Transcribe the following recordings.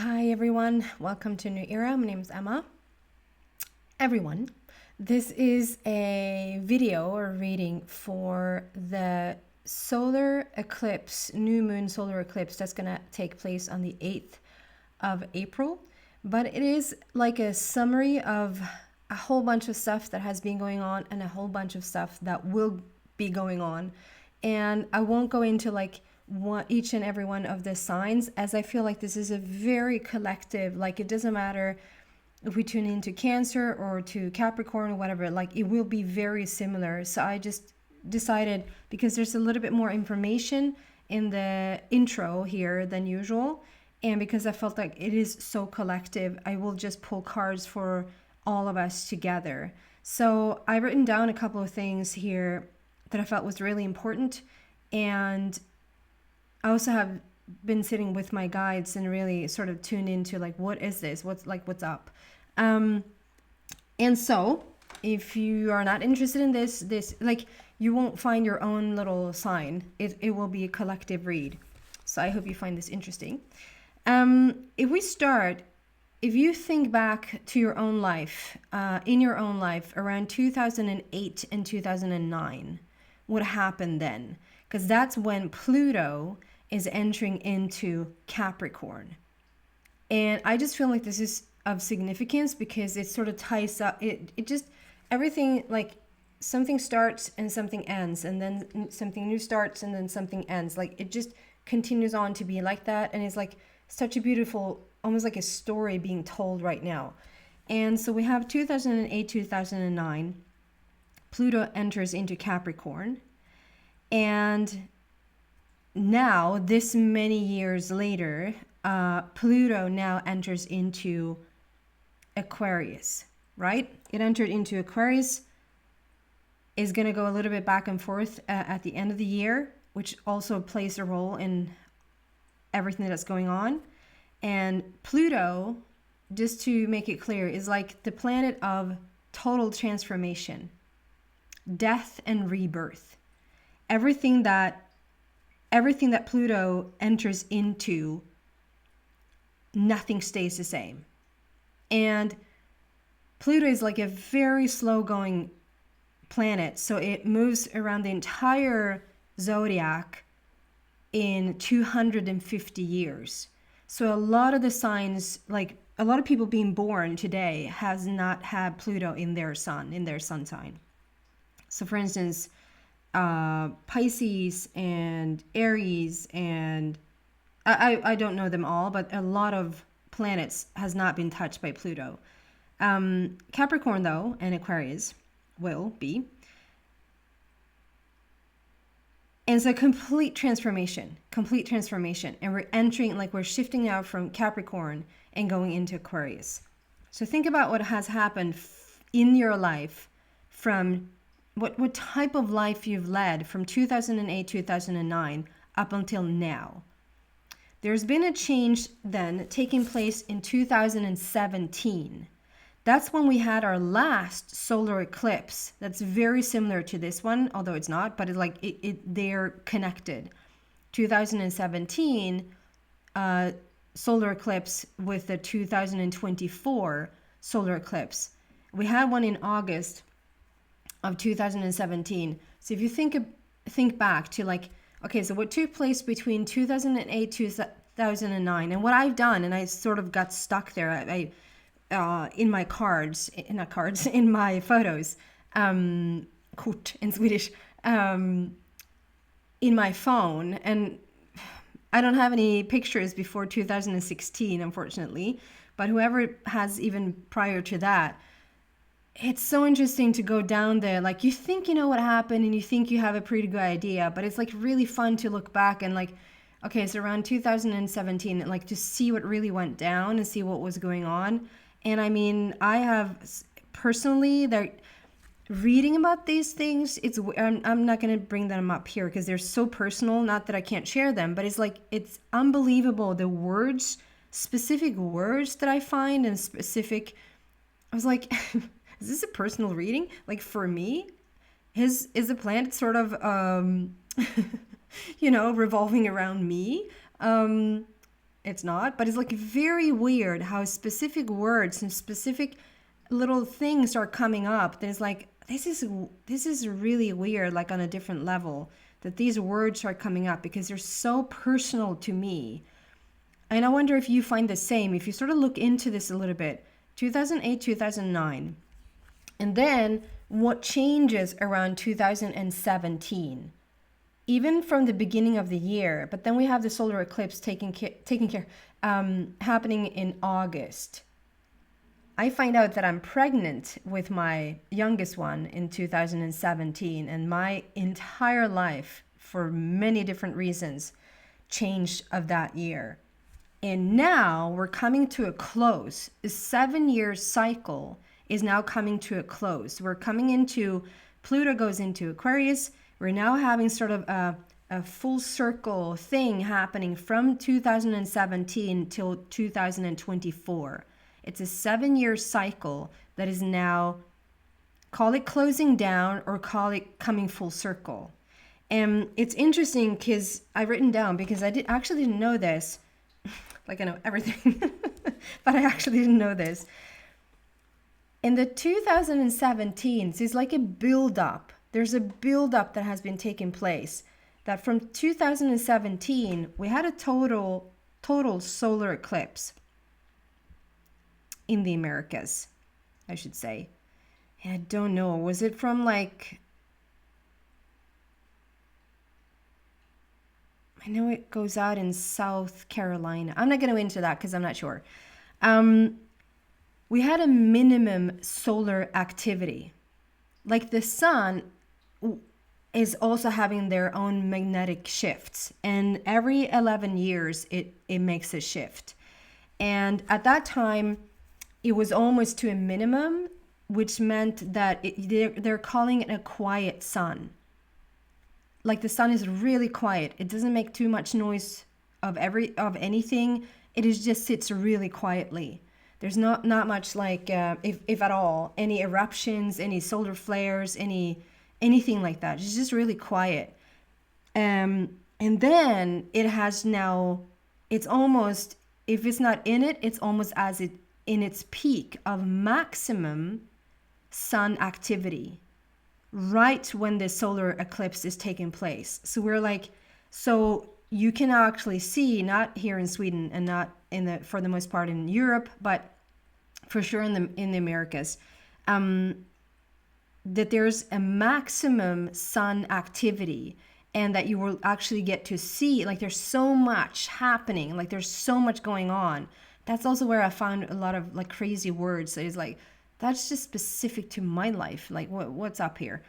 Hi everyone, welcome to New Era. My name is Emma. Everyone, this is a video or reading for the solar eclipse, new moon solar eclipse that's going to take place on the 8th of April. But it is like a summary of a whole bunch of stuff that has been going on and a whole bunch of stuff that will be going on. And I won't go into like each and every one of the signs, as I feel like this is a very collective, like it doesn't matter if we tune into Cancer or to Capricorn or whatever, like it will be very similar. So I just decided, because there's a little bit more information in the intro here than usual, and because I felt like it is so collective, I will just pull cards for all of us together. So I've written down a couple of things here that I felt was really important, and I also have been sitting with my guides and really sort of tuned into like, what is this? What's up? And so if you are not interested in this, like you won't find your own little sign. It will be a collective read. So I hope you find this interesting. If we start, if you think back to your own life, in your own life around 2008 and 2009, what happened then? Because that's when Pluto is entering into Capricorn. And I just feel like this is of significance because it sort of ties up, it just, everything, like something starts and something ends, and then something new starts and then something ends. Like it just continues on to be like that. And it's like such a beautiful, almost like a story being told right now. And so we have 2008, 2009, Pluto enters into Capricorn. And now, this many years later, Pluto now enters into Aquarius, right? It entered into Aquarius, is going to go a little bit back and forth at the end of the year, which also plays a role in everything that's going on. And Pluto, just to make it clear, is like the planet of total transformation, death and rebirth. Everything that Pluto enters into, nothing stays the same. And Pluto is like a very slow going planet. So it moves around the entire zodiac in 250 years. So a lot of the signs, like a lot of people being born today has not had Pluto in their sun sign. So for instance, Pisces and Aries, and I don't know them all, but a lot of planets has not been touched by Pluto. Capricorn though, and Aquarius will be. And it's a complete transformation. And we're entering, like we're shifting out from Capricorn and going into Aquarius. So think about what has happened in your life from what type of life you've led from 2008, 2009 up until now. There's been a change then taking place in 2017. That's when we had our last solar eclipse. That's very similar to this one, although it's not, but it's like they're connected. 2017 solar eclipse with the 2024 solar eclipse. We had one in August of 2017. So if you think back to like, okay, so what took place between 2008 2009, and what I've done, and I sort of got stuck there. I in my cards, not cards, in my photos, kort in Swedish, in my phone, and I don't have any pictures before 2016, unfortunately. But whoever has even prior to that, it's so interesting to go down there. Like you think you know what happened and you think you have a pretty good idea, but it's like really fun to look back and like, okay, it's around 2017, and like to see what really went down and see what was going on. And I mean, I have personally, they're reading about these things. I'm not going to bring them up here because they're so personal. Not that I can't share them, but it's like, it's unbelievable. The words, specific words that I find, and specific, I was like, is this a personal reading? Like for me, is the planet sort of, revolving around me? it's not, but it's like very weird how specific words and specific little things are coming up. There's like, this is really weird, like on a different level, that these words are coming up because they're so personal to me. And I wonder if you find the same, if you sort of look into this a little bit. 2008, 2009. And then what changes around 2017, even from the beginning of the year. But then we have the solar eclipse happening in August. I find out that I'm pregnant with my youngest one in 2017, and my entire life, for many different reasons, changed of that year. And now we're coming to a close. A 7-year cycle is now coming to a close. We're coming into, Pluto goes into Aquarius. We're now having sort of a full circle thing happening from 2017 till 2024. It's a 7-year cycle that is now, call it closing down or call it coming full circle. And it's interesting because I've written down, because I actually didn't know this. Like I know everything, but I actually didn't know this. In the 2017, so it's like a build-up. There's a build-up that has been taking place. That from 2017, we had a total solar eclipse in the Americas, I should say. And I don't know, was it from like, I know it goes out in South Carolina. I'm not going to go into that because I'm not sure. We had a minimum solar activity. Like the sun is also having their own magnetic shifts. And every 11 years, it makes a shift. And at that time, it was almost to a minimum, which meant that they're calling it a quiet sun. Like the sun is really quiet. It doesn't make too much noise of anything. It just sits really quietly. There's not much like, if at all, any eruptions, any solar flares, anything like that. It's just really quiet. And then it has now, it's almost, if it's not in it, it's almost as it in its peak of maximum sun activity, right when the solar eclipse is taking place. So we're like, so you can actually see, not here in Sweden and not for the most part in Europe, but for sure in the Americas, that there's a maximum sun activity, and that you will actually get to see, like there's so much happening, like there's so much going on. That's also where I found a lot of like crazy words. So it's like, that's just specific to my life. Like what's up here?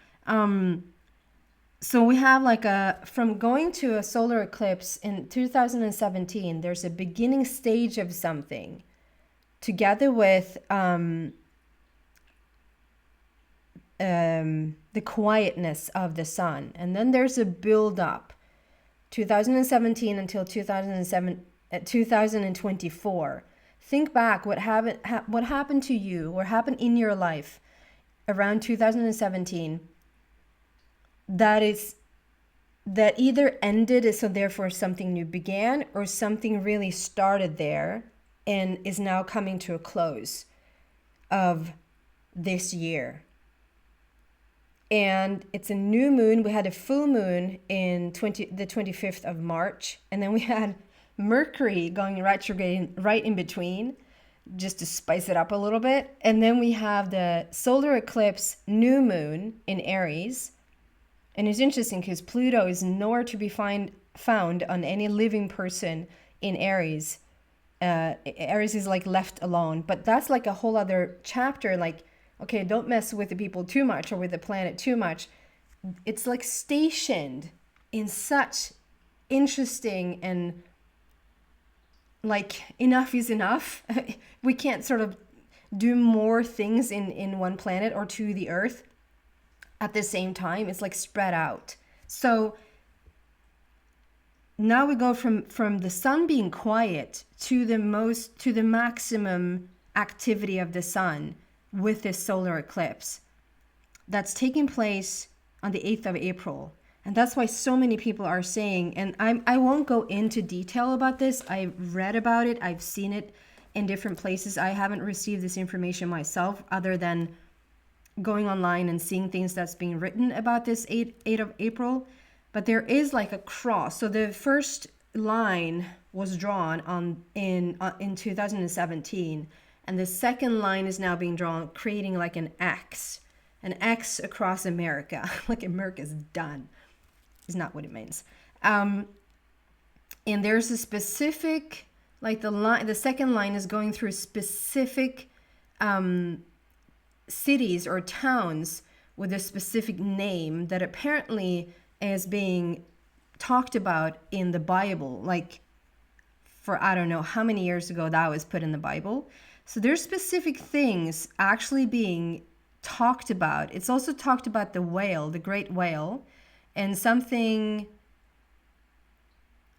So we have like from going to a solar eclipse in 2017, there's a beginning stage of something together with the quietness of the sun. And then there's a build up, 2017 until 2024. Think back what happened to you, what happened in your life around 2017 that either ended, so therefore something new began, or something really started there and is now coming to a close of this year. And it's a new moon. We had a full moon in the 25th of March, and then we had Mercury going retrograde right in between, just to spice it up a little bit. And then we have the solar eclipse new moon in Aries. And it's interesting because Pluto is nowhere to be found on any living person in Aries. Aries is like left alone, but that's like a whole other chapter. Like, okay, don't mess with the people too much or with the planet too much. It's like stationed in such interesting and like enough is enough. We can't sort of do more things in one planet or to the Earth at the same time. It's like spread out. So now we go from the sun being quiet to the maximum activity of the sun with this solar eclipse that's taking place on the 8th of April. And that's why so many people are saying, and I won't go into detail about this. I've read about it. I've seen it in different places. I haven't received this information myself other than going online and seeing things that's being written about this 8 of April. But there is like a cross. So the first line was drawn in 2017, and the second line is now being drawn, creating like an X across America. Like America's done. Is not what it means. And there's a specific, like the second line is going through specific cities or towns with a specific name that apparently is being talked about in the Bible, like for I don't know how many years ago that was put in the Bible. So there's specific things actually being talked about. It's also talked about the whale, the great whale, and something,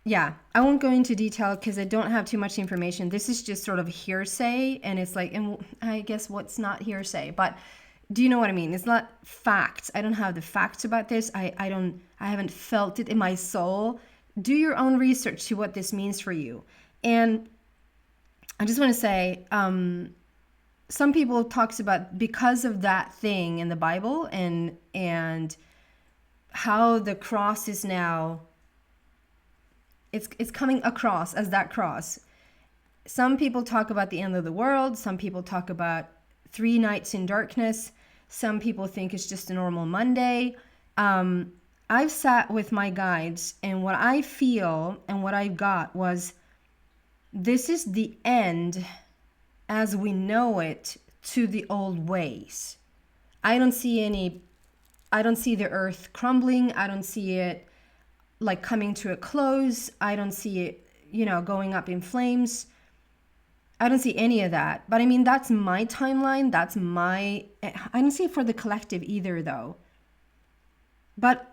yeah, I won't go into detail because I don't have too much information. This is just sort of hearsay, and it's like, and I guess what's not hearsay, but do you know what I mean? It's not facts. I don't have the facts about this. I haven't felt it in my soul. Do your own research to what this means for you. And I just want to say, some people talks about because of that thing in the Bible and how the cross is now, it's coming across as that cross. Some people talk about the end of the world. Some people talk about 3 nights in darkness. Some people think it's just a normal Monday. I've sat with my guides, and what I feel and what I got was, this is the end as we know it to the old ways. I don't see the earth crumbling. I don't see it like coming to a close. I don't see it, going up in flames. I don't see any of that. But I mean, that's my timeline. I don't see it for the collective either, though. But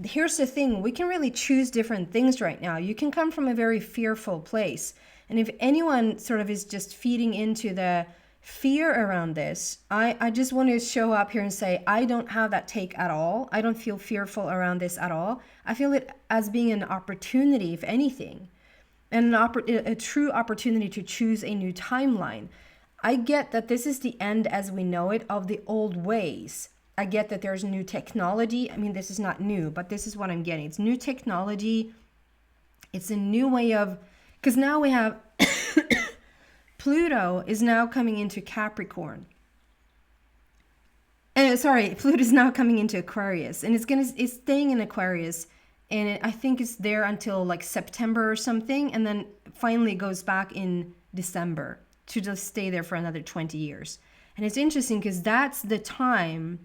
here's the thing. We can really choose different things right now. You can come from a very fearful place. And if anyone sort of is just feeding into the fear around this, I just want to show up here and say, I don't have that take at all. I don't feel fearful around this at all. I feel it as being an opportunity, if anything, and a true opportunity to choose a new timeline. I get that this is the end as we know it of the old ways. I get that there's new technology. I mean, this is not new, but this is what I'm getting. It's new technology. It's a new way of, because now we have Pluto is now coming into Capricorn. Pluto is now coming into Aquarius, and it's staying in Aquarius, and I think it's there until like September or something, and then finally goes back in December to just stay there for another 20 years. And it's interesting because that's the time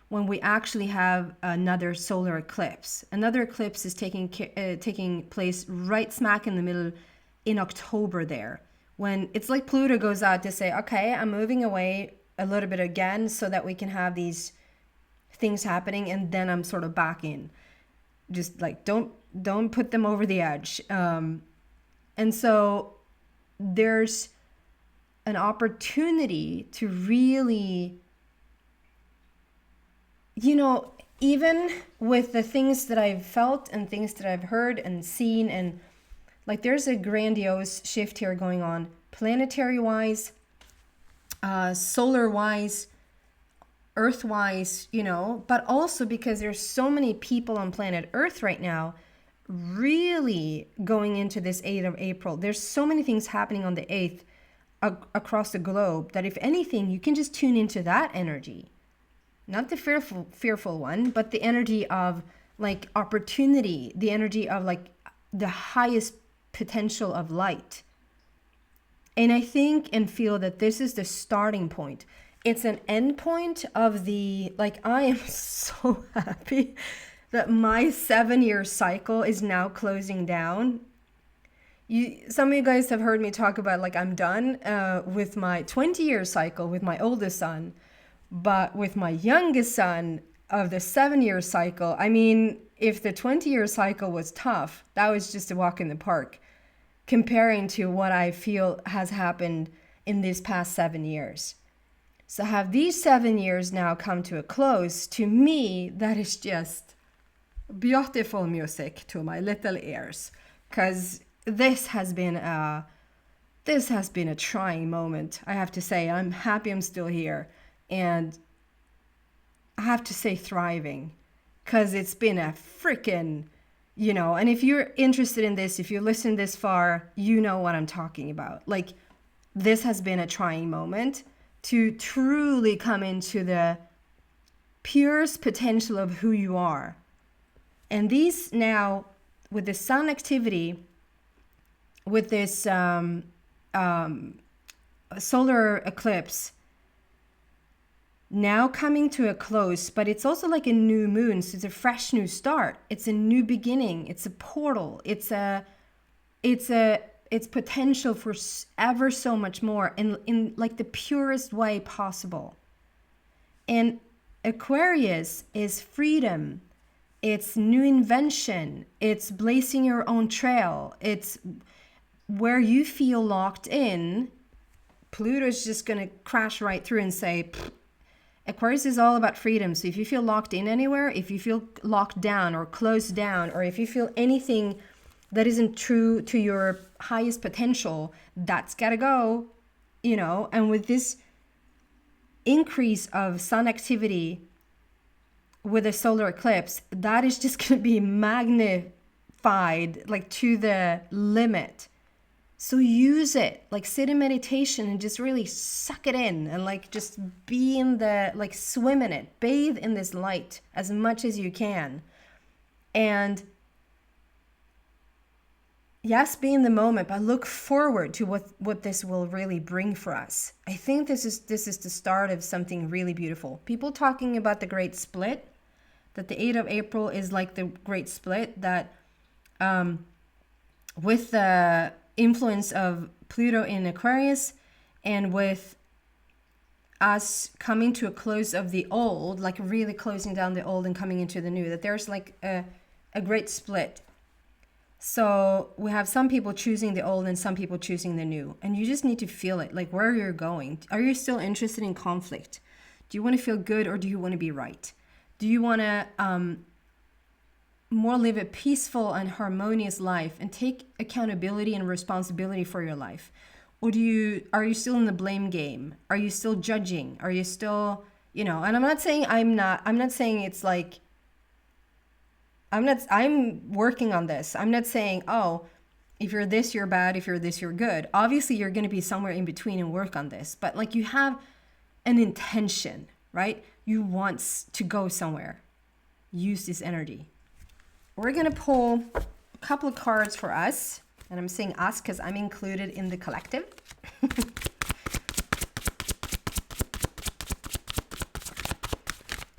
when we actually have another solar eclipse. Another eclipse is taking place right smack in the middle in October there, when it's like Pluto goes out to say, okay, I'm moving away a little bit again so that we can have these things happening, and then I'm sort of back in. Just like, don't put them over the edge. And so there's an opportunity to really, even with the things that I've felt and things that I've heard and seen, and like there's a grandiose shift here going on, planetary-wise, solar-wise, Earth-wise, but also because there's so many people on planet Earth right now really going into this 8th of April. There's so many things happening on the 8th across the globe that if anything, you can just tune into that energy. Not the fearful one, but the energy of like opportunity, the energy of like the highest potential of light. And I think and feel that this is the starting point. It's an end point of the, like, I am so happy that my 7-year cycle is now closing down. Some of you guys have heard me talk about, like, I'm done with my 20-year cycle with my oldest son. But with my youngest son of the 7-year cycle, I mean, if the 20-year cycle was tough, that was just a walk in the park comparing to what I feel has happened in these past 7 years. So have these 7 years now come to a close, to me, that is just, beautiful music to my little ears, because this has been a trying moment. I have to say, I'm happy I'm still here, and I have to say thriving, because it's been a freaking, and if you're interested in this, if you listen this far, you know what I'm talking about. Like, this has been a trying moment to truly come into the purest potential of who you are. And these now, with the sun activity, with this solar eclipse now coming to a close, but it's also like a new moon, so it's a fresh new start. It's a new beginning. It's a portal. It's potential for ever so much more in like the purest way possible. And Aquarius is freedom. It's new invention. It's blazing your own trail. It's where you feel locked in. Pluto's just going to crash right through and say, Aquarius is all about freedom. So if you feel locked in anywhere, if you feel locked down or closed down, or if you feel anything that isn't true to your highest potential, that's got to go, and with this increase of sun activity with a solar eclipse, that is just going to be magnified like to the limit. So use it, like sit in meditation and just really suck it in, and like just be in the, like swim in it, bathe in this light as much as you can. And yes, be in the moment, but look forward to what this will really bring for us. I think this is the start of something really beautiful. People talking about the Great Split, that the 8th of April is like the Great Split, that with the influence of Pluto in Aquarius, and with us coming to a close of the old, like really closing down the old and coming into the new, that there's like a great split. So we have some people choosing the old and some people choosing the new, and you just need to feel it, like where you're going. Are you still interested in conflict? Do you want to feel good, or do you want to be right? Do you want to more live a peaceful and harmonious life and take accountability and responsibility for your life? Or are you still in the blame game? Are you still judging? Are you still, and I'm not saying I'm not saying it's like, I'm working on this. I'm not saying, oh, if you're this, you're bad. If you're this, you're good. Obviously, you're going to be somewhere in between and work on this. But like, you have an intention, right? You want to go somewhere. Use this energy. We're going to pull a couple of cards for us. And I'm saying us because I'm included in the collective.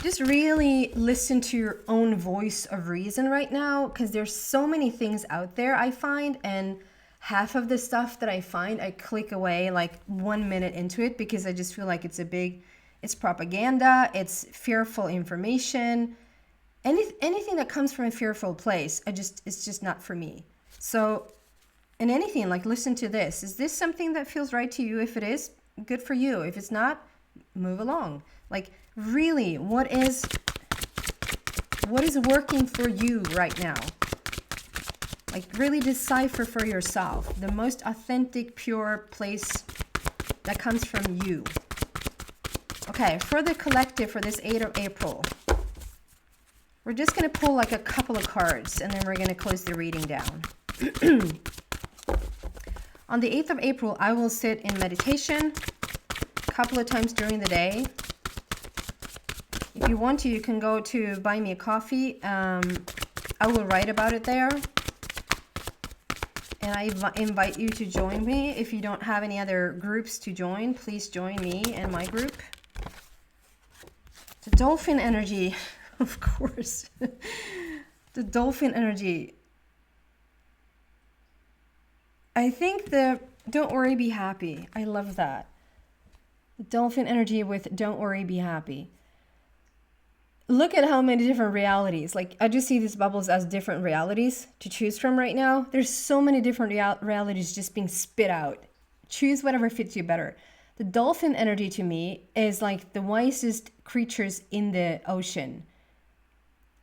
Just really listen to your own voice of reason right now, because there's so many things out there I find, and half of the stuff that I find, I click away like 1 minute into it, because I just feel like it's propaganda, it's fearful information. Anything that comes from a fearful place, it's just not for me. So, and anything, like, listen to this. Is this something that feels right to you? If it is, good for you. If it's not, move along. Like, really, what is working for you right now? Like, really decipher for yourself the most authentic, pure place that comes from you. Okay, for the collective, for this 8th of April, we're just going to pull like a couple of cards, and then we're going to close the reading down. On the 8th of April, I will sit in meditation a couple of times during the day. If you want to, you can go to Buy Me a Coffee. I will write about it there. And I invite you to join me. If you don't have any other groups to join, please join me and my group. The dolphin energy, of course. The dolphin energy. I think the don't worry, be happy. I love that. The dolphin energy with don't worry, be happy. Look at how many different realities. Like, I just see these bubbles as different realities to choose from right now. There's so many different realities just being spit out. Choose whatever fits you better. The dolphin energy to me is like the wisest creatures in the ocean.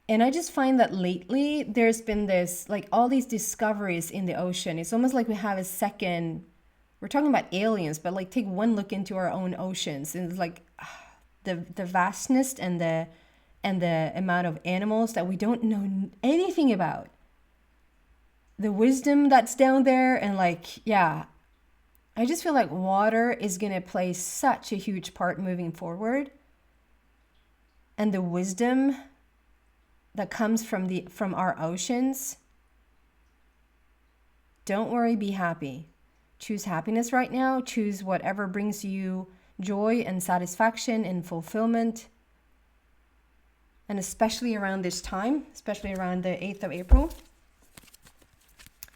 And I just find that lately there's been this, like all these discoveries in the ocean. It's almost like we have a second, we're talking about aliens, but like take one look into our own oceans and it's like the vastness and the amount of animals that we don't know anything about. The wisdom that's down there, and like, yeah, I just feel like water is going to play such a huge part moving forward. And the wisdom that comes from our oceans. Don't worry, be happy. Choose happiness right now. Choose whatever brings you joy and satisfaction and fulfillment. And especially around this time, especially around the 8th of April.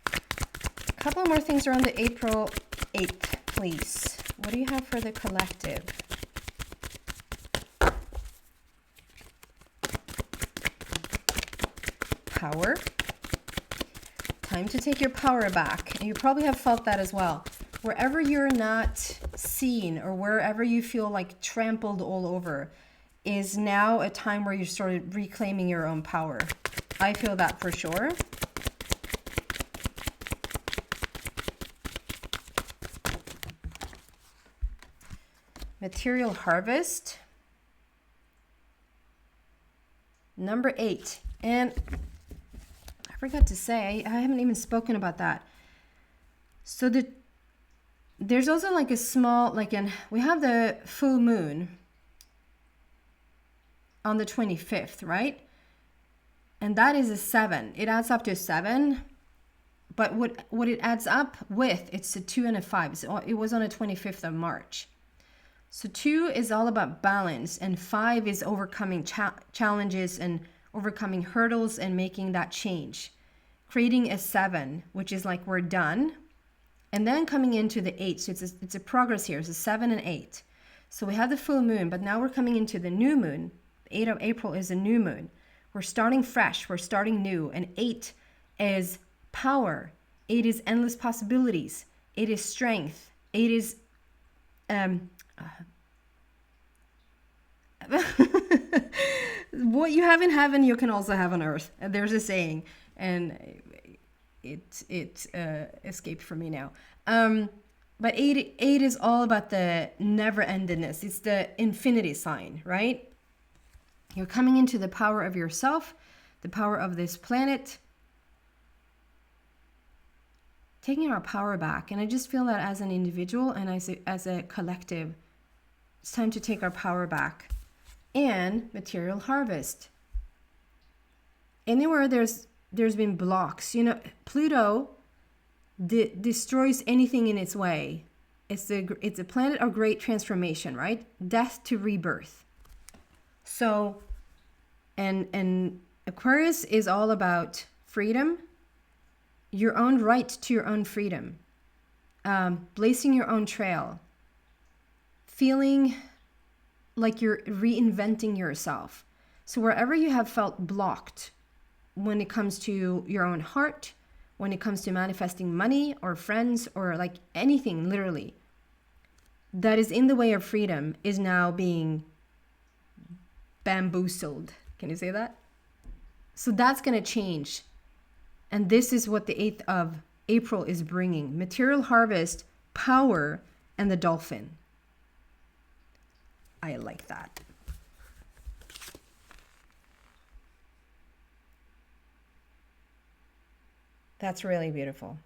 A couple more things around the April 8th, please. What do you have for the collective? Power. Time to take your power back. And you probably have felt that as well. Wherever you're not seen or wherever you feel like trampled all over is now a time where you started reclaiming your own power. I feel that for sure. Material harvest. Number 8. And I forgot to say, I haven't even spoken about that. So there's also like a small, we have the full moon on the 25th, right? And that is a 7. It adds up to a 7. But what it adds up with, it's a 2 and a 5. So it was on the 25th of March. So 2 is all about balance, and 5 is overcoming challenges and overcoming hurdles and making that change. Creating a 7, which is like we're done. And then coming into the 8. So it's a progress here. It's a 7 and 8. So we have the full moon, but now we're coming into the new moon. 8 of April is a new moon. We're starting fresh. We're starting new. And 8 is power. 8 is endless possibilities. 8 is strength. 8 is what you have in heaven, you can also have on earth. There's a saying, and it escaped from me now. But 8 is all about the never-endedness. It's the infinity sign, right? You're coming into the power of yourself, the power of this planet, taking our power back. And I just feel that as an individual and as a collective, it's time to take our power back. And material harvest. Anywhere there's been blocks, Pluto destroys anything in its way. It's a planet of great transformation, right? Death to rebirth. So, and Aquarius is all about freedom, your own right to your own freedom, blazing your own trail, feeling like you're reinventing yourself. So wherever you have felt blocked when it comes to your own heart, when it comes to manifesting money or friends or like anything literally that is in the way of freedom is now being bamboozled. Can you say that? So that's going to change. And this is what the 8th of April is bringing. Material harvest, power, and the dolphin. I like that. That's really beautiful.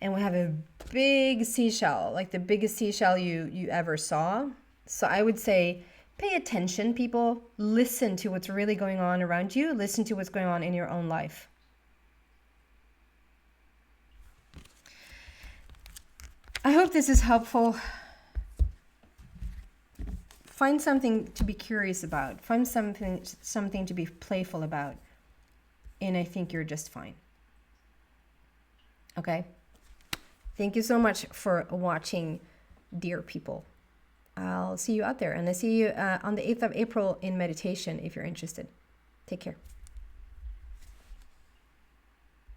And we have a big seashell, like the biggest seashell you ever saw. So I would say, pay attention, people. Listen to what's really going on around you. Listen to what's going on in your own life. I hope this is helpful. Find something to be curious about. Find something to be playful about. And I think you're just fine. Okay? Thank you so much for watching, dear people. I'll see you out there. And I see you on the 8th of April in meditation if you're interested. Take care.